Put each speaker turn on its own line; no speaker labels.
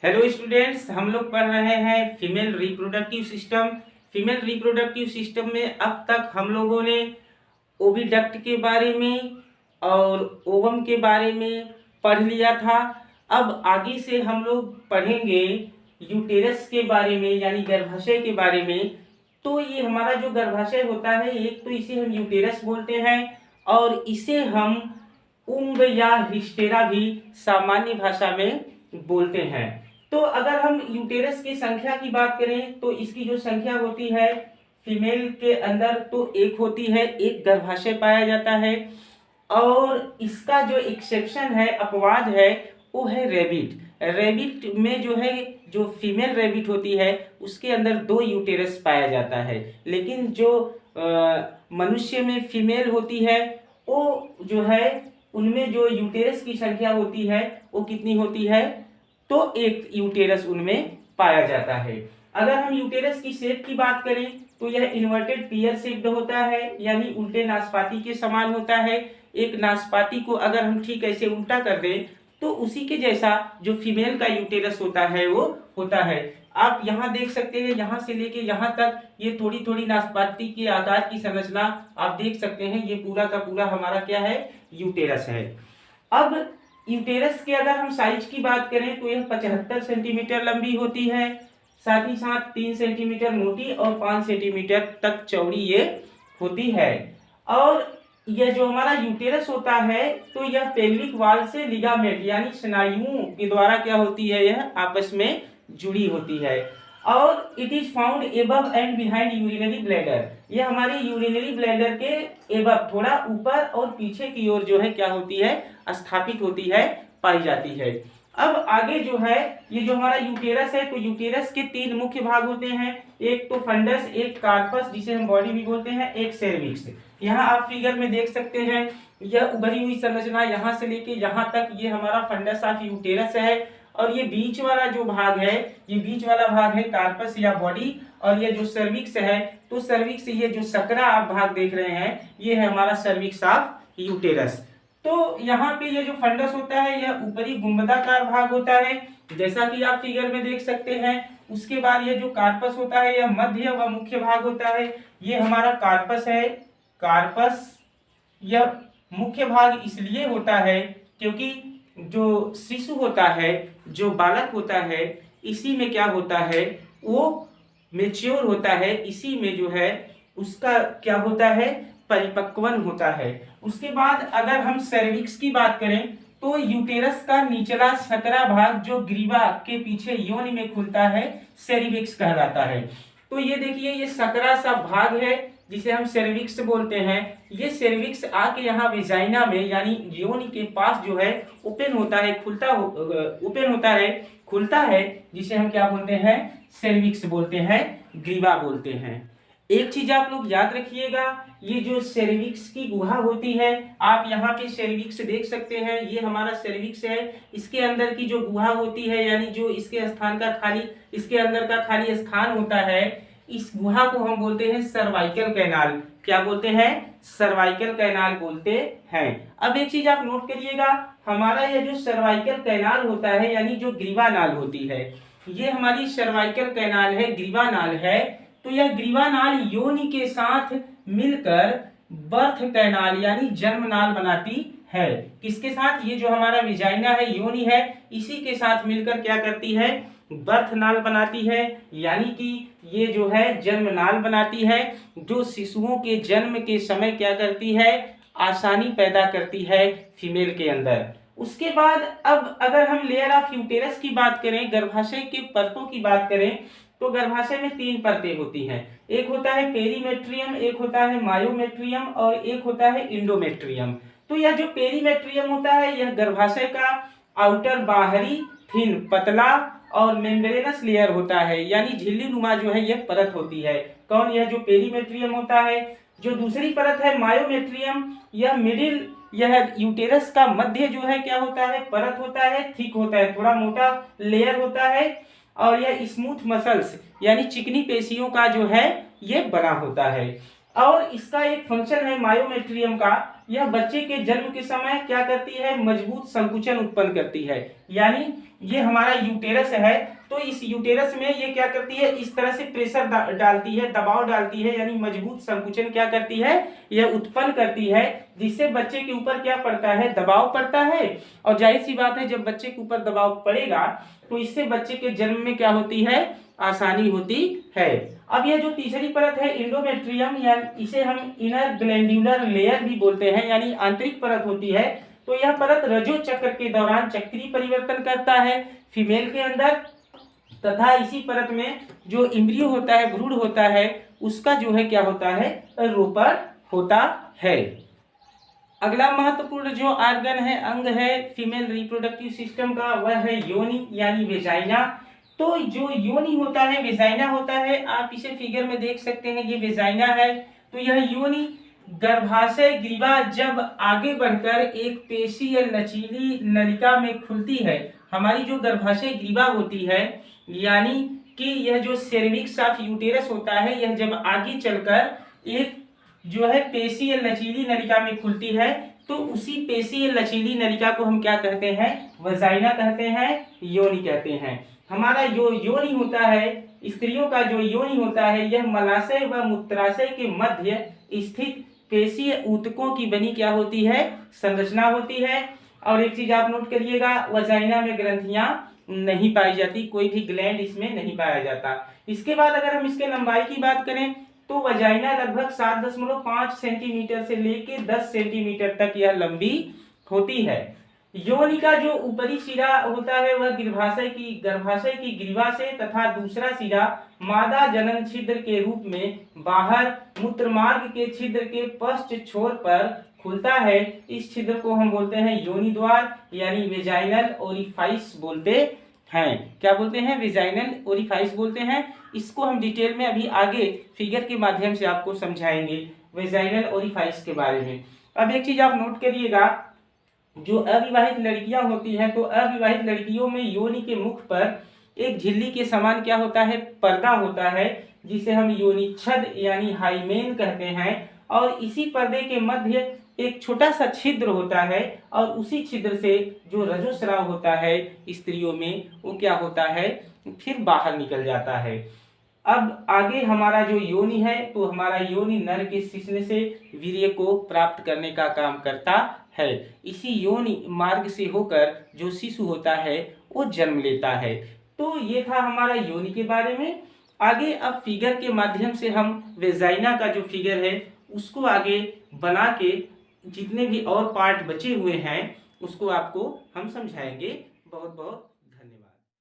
Hello students, हम लोग पढ़ रहे हैं female reproductive system. Female reproductive system में अब तक हम लोगों ने ओविडक्ट के बारे में और ओवम के बारे में पढ़ लिया था। अब आगे से हम लोग पढ़ेंगे यूटेरस के बारे में, यानी गर्भाशय के बारे में। तो ये हमारा जो गर्भाशय होता है, एक तो इसे हम यूटेरस बोलते हैं और इसे हम उम्ब या हिस्टेरा भी सामान्य भाषा में बोलते हैं। तो अगर हम यूटेरस की संख्या की बात करें तो इसकी जो संख्या होती है फीमेल के अंदर तो एक होती है, एक गर्भाशय पाया जाता है। और इसका जो एक्सेप्शन है, अपवाद है, वो है रेबिट। रेबिट में जो है, जो फीमेल रेबिट होती है उसके अंदर 2 यूटेरस पाया जाता है। लेकिन जो मनुष्य में फीमेल होती है वो जो है, उनमें जो यूटेरस की संख्या होती है वो कितनी होती है, तो एक यूटेरस उनमें पाया जाता है। अगर हम यूटेरस की शेप की बात करें तो यह इन्वर्टेड पीयर शेप्ड होता है, यानी उल्टे नाशपाती के समान होता है। एक नाशपाती को अगर हम ठीक ऐसे उल्टा कर दें तो उसी के जैसा जो फीमेल का यूटेरस होता है वो होता है। आप यहाँ देख सकते हैं, यहाँ से लेके यहाँ तक ये थोड़ी थोड़ी नाशपाती के आकार की संरचना आप देख सकते हैं। ये पूरा का पूरा हमारा क्या है, यूटेरस है। अब यूटेरस के अगर हम साइज की बात करें तो यह 75 सेंटीमीटर लंबी होती है, साथ ही साथ 3 सेंटीमीटर मोटी और 5 सेंटीमीटर तक चौड़ी ये होती है। और यह जो हमारा यूटेरस होता है तो यह पेल्विक वॉल से लिगामेंट यानी स्नायुओं के द्वारा क्या होती है, यह आपस में जुड़ी होती है। और it is found above and behind urinary bladder. यह हमारे यूरिनरी ब्लैडर के एबव, थोड़ा ऊपर और पीछे की ओर जो है क्या होती है, स्थापित होती है, पाई जाती है। अब आगे जो है, ये जो हमारा यूटेरस है तो यूटेरस के 3 मुख्य भाग होते हैं। एक तो फंडस, एक कार्पस जिसे हम बॉडी भी बोलते हैं, एक सर्विक्स। यहाँ आप फिगर में देख सकते हैं, यह उभरी हुई संरचना यहाँ से लेके यहाँ तक ये हमारा फंडस ऑफ यूटेरस है। और ये बीच वाला जो भाग है, ये बीच वाला भाग है कार्पस या बॉडी। और ये जो सर्विक्स है तो सर्विक्स, ये जो सकरा आप भाग देख रहे हैं, ये है हमारा सर्विक्स ऑफ यूटेरस। तो यहाँ पे ये जो फंडस होता है यह ऊपरी गुंबदाकार भाग होता है, जैसा कि आप फिगर में देख सकते हैं। उसके बाद ये जो कार्पस होता है यह मध्य व मुख्य भाग होता है, ये हमारा कार्पस है। कार्पस यह मुख्य भाग इसलिए होता है क्योंकि जो शिशु होता है, जो बालक होता है, इसी में क्या होता है, वो मेच्योर होता है, इसी में जो है उसका क्या होता है, परिपक्वन होता है। उसके बाद अगर हम सर्विक्स की बात करें तो यूटेरस का निचला सकरा भाग जो ग्रीवा के पीछे योनि में खुलता है, सर्विक्स कहलाता है। तो ये देखिए, ये सकरा सा भाग है जिसे हम सर्विक्स बोलते हैं। ये सर्विक्स आके यहाँ वेजाइना में यानी योनि के पास जो है ओपन होता है, ओपन होता है, खुलता है, जिसे हम क्या बोलते हैं, सर्विक्स बोलते हैं, ग्रीवा बोलते हैं। एक चीज आप लोग याद रखिएगा, ये जो सर्विक्स की गुहा होती है, आप यहाँ पे सर्विक्स देख सकते हैं, ये हमारा सर्विक्स है। इसके अंदर की जो गुहा होती है, यानी जो इसके स्थान का खाली, इसके अंदर का खाली स्थान होता है, इस गुहा को हम बोलते हैं सर्वाइकल कैनाल। क्या बोलते हैं, सर्वाइकल कैनाल बोलते हैं। अब एक चीज आप नोट करिएगा, हमारा यह जो सर्वाइकल कैनाल होता है, यानी जो ग्रीवा नाल होती है, ये हमारी सर्वाइकल कैनाल है, ग्रीवा नाल है। तो यह ग्रीवा नाल योनि के साथ मिलकर बर्थ कैनाल यानी जन्म नाल बनाती है। किसके साथ, ये जो हमारा विजाइना है, योनि है, इसी के साथ मिलकर क्या करती है, बर्थ नाल बनाती है, यानी कि ये जो है जन्म नाल बनाती है, जो शिशुओं के जन्म के समय क्या करती है, आसानी पैदा करती है फीमेल के अंदर। उसके बाद अब अगर हम लेयर ऑफ यूटेरस की बात करें, गर्भाशय के परतों की बात करें, तो गर्भाशय में 3 परतें होती हैं। एक होता है पेरीमेट्रियम, एक होता है मायोमेट्रियम और एक होता है इंडोमेट्रियम। तो यह जो पेरीमेट्रियम होता है यह गर्भाशय का आउटर बाहरी थिन पतला और मेम्ब्रेनस लेयर होता है, यानी झिल्ली नुमा जो है यह परत होती है। कौन, यह जो पेरीमेट्रियम होता है। जो दूसरी परत है मायोमेट्रियम, यह मिडिल, यह यूटेरस का मध्य जो है क्या होता है, परत होता है, थिक होता है, थोड़ा मोटा लेयर होता है। और यह स्मूथ मसल्स यानी चिकनी पेशियों का जो है ये बना होता है। और इसका एक फंक्शन है मायोमेट्रियम का, यह बच्चे के जन्म के समय क्या करती है, मजबूत संकुचन उत्पन्न करती है। यानी ये हमारा यूटेरस है, तो इस यूटेरस में ये क्या करती है, इस तरह से प्रेशर डालती है, दबाव डालती है, यानी मजबूत संकुचन क्या करती है, यह उत्पन्न करती है, जिससे बच्चे के ऊपर क्या पड़ता है, दबाव पड़ता है। और जाहिर सी बात है, जब बच्चे के ऊपर दबाव पड़ेगा तो इससे बच्चे के जन्म में क्या होती है, आसानी होती है। अब यह जो तीसरी परत है एंडोमेट्रियम, यानी इसे हम इनर ग्लैंड्यूलर लेयर भी बोलते हैं, यानी आंतरिक परत होती है। तो यह परत रजो चक्र के दौरान चक्रीय परिवर्तन करता है फीमेल के अंदर, तथा इसी परत में जो इम्ब्रियो होता है, भ्रूण होता है, उसका जो है क्या होता है, रोपण होता है। अगला महत्वपूर्ण जो ऑर्गन है, अंग है फीमेल रिप्रोडक्टिव सिस्टम का, वह है योनि यानी वेजाइना। तो जो योनि होता है, वेजाइना होता है, आप इसे फिगर में देख सकते हैं, ये वेजाइना है। तो यह योनि गर्भाशय ग्रीवा जब आगे बढ़कर एक पेशीय लचीली नलिका में खुलती है, हमारी जो गर्भाशय ग्रीवा होती है, यानी कि यह जो सेर्विक्स ऑफ यूटेरस होता है, यह जब आगे चलकर एक जो है पेशीय लचीली नलिका में खुलती है, तो उसी पेशीय लचीली नलिका को हम क्या कहते हैं, वजाइना कहते हैं, योनि कहते हैं। हमारा जो योनि होता है, स्त्रियों का जो योनि होता है, यह मलाशय व मूत्राशय के मध्य स्थित पेशीय ऊतकों की बनी क्या होती है, संरचना होती है। और एक चीज आप नोट करिएगा, वजाइना में ग्रंथियां नहीं पाई जाती, कोई भी ग्लैंड इसमें नहीं पाया जाता। इसके बाद अगर हम इसके लंबाई की बात करें, तो वजाइना लगभग 7.5 सेंटीमीटर से लेकर 10 सेंटीमीटर तक यह लंबी होती है। योनि का जो ऊपरी सिरा होता है, वह गर्भाशय की ग्रीवा से तथा दूसरा सिरा मादा जनन छिद्र के रूप में बाहर मूत्रमार्ग के छिद्र के पश्च छोर पर खुलता है। इस छिद्र को हम बोलते हैं योनि द्वार, यानी वेजाइनल ओरिफाइस बोलते हैं। क्या बोलते हैं, वेजाइनल ओरिफाइस बोलते हैं। इसको हम डिटेल में अभी आगे फिगर के माध्यम से आपको समझाएंगे वेजाइनल ओरिफाइस के बारे में। अब एक चीज आप नोट करिएगा, जो अविवाहित लड़कियां होती हैं, तो अविवाहित लड़कियों में योनि के मुख पर एक झिल्ली के समान क्या होता है, पर्दा होता है, जिसे हम योनि छद यानी हाइमेन कहते हैं। और इसी पर्दे के मध्य एक छोटा सा छिद्र होता है, और उसी छिद्र से जो रजोस्राव होता है स्त्रियों में, वो क्या होता है, फिर बाहर निकल जाता है। अब आगे हमारा जो योनि है, तो हमारा योनि नर के शिश्न से वीर्य को प्राप्त करने का काम करता है। इसी योनि मार्ग से होकर जो शिशु होता है वो जन्म लेता है। तो ये था हमारा योनि के बारे में। आगे अब फिगर के माध्यम से हम वेजाइना का जो फिगर है उसको आगे बना के जितने भी और पार्ट बचे हुए हैं उसको आपको हम समझाएंगे। बहुत बहुत